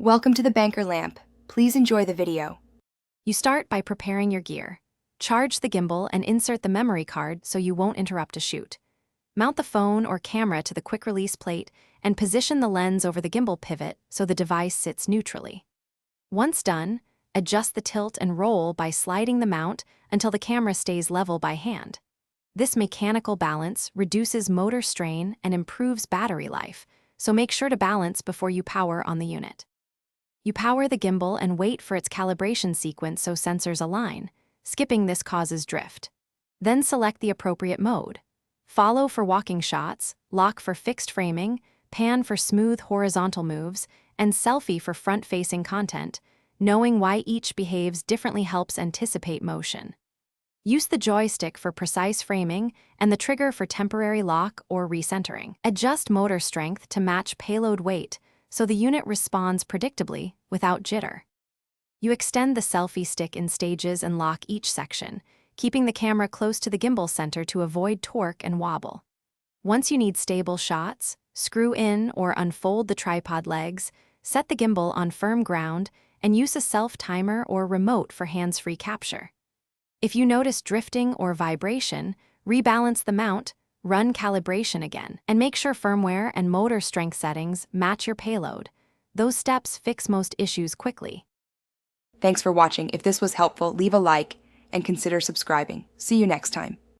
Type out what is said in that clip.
Welcome to the Banker Lamp. Please enjoy the video. You start by preparing your gear. Charge the gimbal and insert the memory card so you won't interrupt a shoot. Mount the phone or camera to the quick-release plate and position the lens over the gimbal pivot so the device sits neutrally. Once done, adjust the tilt and roll by sliding the mount until the camera stays level by hand. This mechanical balance reduces motor strain and improves battery life, so make sure to balance before you power on the unit. You power the gimbal and wait for its calibration sequence so sensors align. Skipping this causes drift. Then select the appropriate mode. Follow for walking shots, lock for fixed framing, pan for smooth horizontal moves, and selfie for front-facing content. Knowing why each behaves differently helps anticipate motion. Use the joystick for precise framing and the trigger for temporary lock or recentering. Adjust motor strength to match payload weight so the unit responds predictably without jitter. You extend the selfie stick in stages and lock each section, keeping the camera close to the gimbal center to avoid torque and wobble. Once you need stable shots, screw in or unfold the tripod legs, set the gimbal on firm ground, and use a self-timer or remote for hands-free capture. If you notice drifting or vibration, rebalance the mount, run calibration again, and make sure firmware and motor strength settings match your payload. Those steps fix most issues quickly. Thanks for watching. If this was helpful, leave a like and consider subscribing. See you next time.